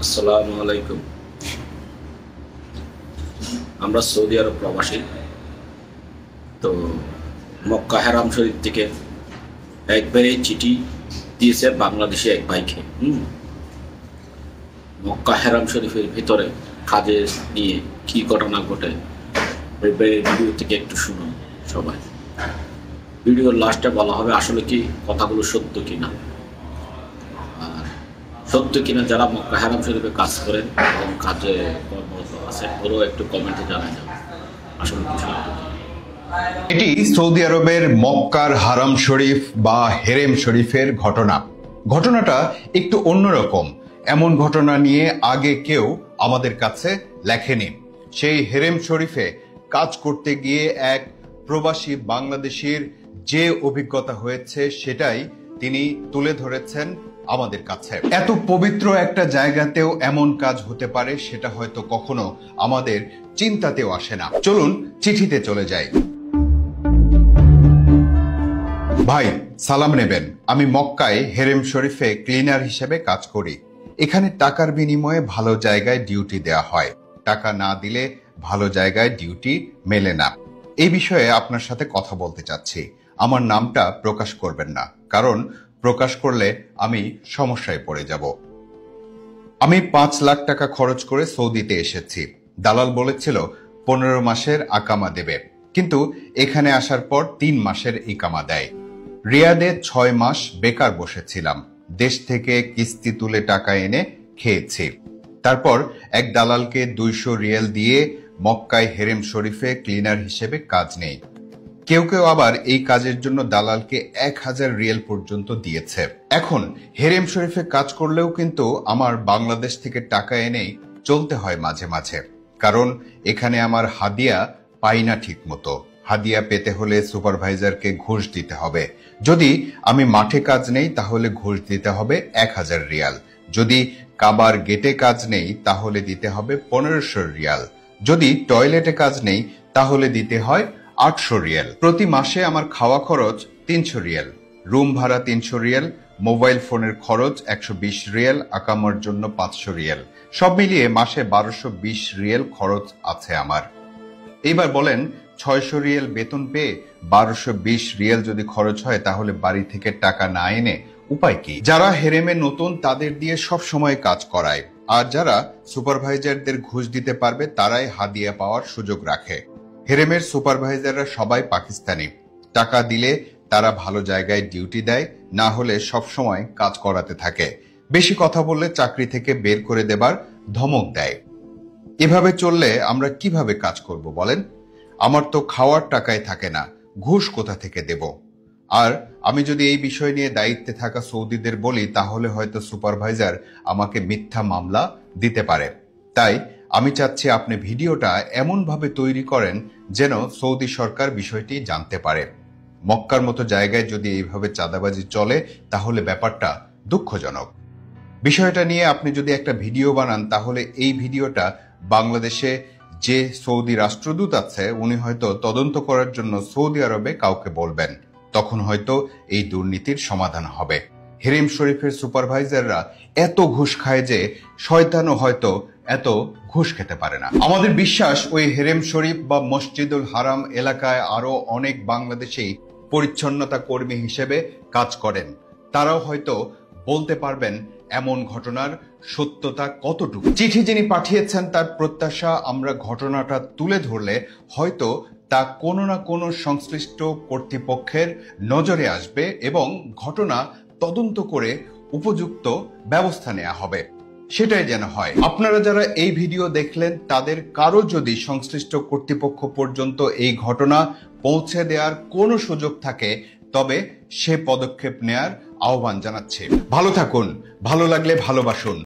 আসসালামু আলাইকুম। আমরা সৌদি আরব প্রবাসী। তো মক্কা হারাম শরীফ থেকে একবারে চিঠি দিয়েছে বাংলাদেশে এক ভাইকে। মক্কা হারাম শরীফের ভিতরে কাজে নিয়ে কি ঘটনা ঘটে ওই ভিডিও থেকে একটু শুনুন সবাই। ভিডিওর লাস্টে বলা হবে আসলে কি কথাগুলো সত্য কিনা, আর সত্য কিনা যারা মক্কা হারাম শরীফে কাজ করেন এবং কাজে কর্মরত আছে ওরাও একটু কমেন্টে জানাই যাবে আসলে বিষয়টা। এটি সৌদি আরবের মক্কার হারাম শরীফ বা হেরেম শরীফের ঘটনাটা একটু অন্যরকম। এমন ঘটনা নিয়ে আগে কেউ আমাদের কাছে লেখেনি। সেই হেরেম শরীফে কাজ করতে গিয়ে এক প্রবাসী বাংলাদেশীর যে অভিজ্ঞতা হয়েছে সেটাই তিনি তুলে ধরেছেন আমাদের কাছে। এত পবিত্র একটা জায়গাতেও এমন কাজ হতে পারে সেটা হয়তো কখনো আমাদের চিন্তাতেও আসে না। চলুন চিঠিতে চলে যাই। ভাই, সালাম নেবেন। আমি মক্কায় হেরেম শরীফে ক্লিনার হিসেবে কাজ করি। এখানে টাকার বিনিময়ে ভালো জায়গায় ডিউটি দেয়া হয়। টাকা না দিলে ভালো জায়গায় ডিউটি মেলে না। এই বিষয়ে আপনার সাথে কথা বলতে চাচ্ছি। আমার নামটা প্রকাশ করবেন না, কারণ প্রকাশ করলে আমি সমস্যায় পড়ে যাব। আমি 5 লাখ টাকা খরচ করে সৌদিতে এসেছি। দালাল বলেছিল 15 মাসের আকামা দেবে, কিন্তু এখানে আসার পর 3 মাসের ইকামা দেয়। রিয়াদে 6 মাস বেকার বসেছিলাম। দেশ থেকে কিস্তি তুলে টাকা এনে খেয়েছি। তারপর এক দালালকে 200 রিয়াল দিয়ে মক্কায় হেরেম শরীফে ক্লিনার হিসেবে কাজ নেই। কেউ কেউ আবার এই কাজের জন্য দালালকে 1000 রিয়াল পর্যন্ত দিয়েছে। এখন হেরেম শরীফে কাজ করলেও কিন্তু আমার বাংলাদেশ থেকে টাকা এনেই চলতে হয় মাঝে মাঝে, কারণ এখানে আমার হাদিয়া পাই না ঠিক মতো। হাদিয়া পেতে হলে সুপারভাইজারকে ঘুষ দিতে হবে। যদি আমি মাঠে কাজ নেই তাহলে ঘুষ দিতে হবে 1000 রিয়াল। যদি কাবার গেটে কাজ নেই তাহলে দিতে হবে 1500 রিয়াল। যদি টয়লেটে কাজ নেই তাহলে দিতে হয় 800 রিয়াল। প্রতি মাসে আমার খাওয়া খরচ 300 রিয়াল, রুম ভাড়া 300 রিয়াল, মোবাইল ফোনের খরচ 120 রিয়াল, আকামার জন্য 500 রিয়াল। সব মিলিয়ে মাসে 1220 রিয়াল খরচ আছে আমার। এইবার বলেন, 600 রিয়াল বেতন পেয়ে 1220 রিয়াল যদি খরচ হয় তাহলে বাড়ি থেকে টাকা না এনে উপায় কি? যারা হেরেমে নতুন তাদের দিয়ে সব সময় কাজ করায়, আর যারা সুপারভাইজারদের ঘুষ দিতে পারবে তারাই হাদিয়া পাওয়ার সুযোগ রাখে। হেরেমের সুপারভাইজাররা সবাই পাকিস্তানি। টাকা দিলে তারা ভালো জায়গায় ডিউটি দেয়, না হলে সব সময় কাজ করাতে থাকে। বেশি কথা বললে চাকরি থেকে বের করে দেবার ধমক দেয়। এভাবে চললে আমরা কিভাবে কাজ করব বলেন? আমার তো খাওয়ার টাকায় থাকে না, ঘুষ কোথা থেকে দেব? আর আমি যদি এই বিষয় নিয়ে দায়িত্বে থাকা সৌদিদের বলি তাহলে হয়তো সুপারভাইজার আমাকে মিথ্যা মামলা দিতে পারে। তাই আমি চাচ্ছি আপনি ভিডিওটা এমনভাবে তৈরি করেন যেন সৌদি সরকার বিষয়টি জানতে পারে। মক্কার মতো জায়গায় যদি এইভাবে চাঁদাবাজি চলে তাহলে ব্যাপারটা দুঃখজনক। বিষয়টা নিয়ে আপনি যদি একটা ভিডিও বানান তাহলে এই ভিডিওটা বাংলাদেশে যে সৌদি রাষ্ট্রদূত আছে উনি হয়তো তদন্ত করার জন্য সৌদি আরবে কাউকে বলবেন। তখন হয়তো এই দুর্নীতির সমাধান হবে। হেরেম শরীফের সুপারভাইজাররা এত ঘুষ খায় যে শয়তানও হয়তো এত ঘুষ খেতে পারে না। আমাদের বিশ্বাস ওই হেরেম শরীফ বা মসজিদুল হারাম এলাকায় আরো অনেক বাংলাদেশী পরিচ্ছন্নতা কর্মী হিসেবে কাজ করেন। তারাও হয়তো বলতে পারবেন এমন ঘটনার সত্যতা কতটুকু। চিঠি যিনি পাঠিয়েছেন তার প্রত্যাশা আমরা ঘটনাটা তুলে ধরলে হয়তো তা কোনো না কোনো সংশ্লিষ্ট কর্তৃপক্ষের নজরে আসবে এবং ঘটনা তদন্ত করে উপযুক্ত ব্যবস্থা নেওয়া হবে। সেটাই যেন হয়। আপনারা যারা এই ভিডিও দেখলেন তাদের কারো যদি সংশ্লিষ্ট কর্তৃপক্ষ পর্যন্ত এই ঘটনা পৌঁছে দেওয়ার কোনো সুযোগ থাকে তবে সে পদক্ষেপ নেয়ার আহ্বান জানাচ্ছে। ভালো থাকুন, ভালো লাগলে ভালোবাসুন।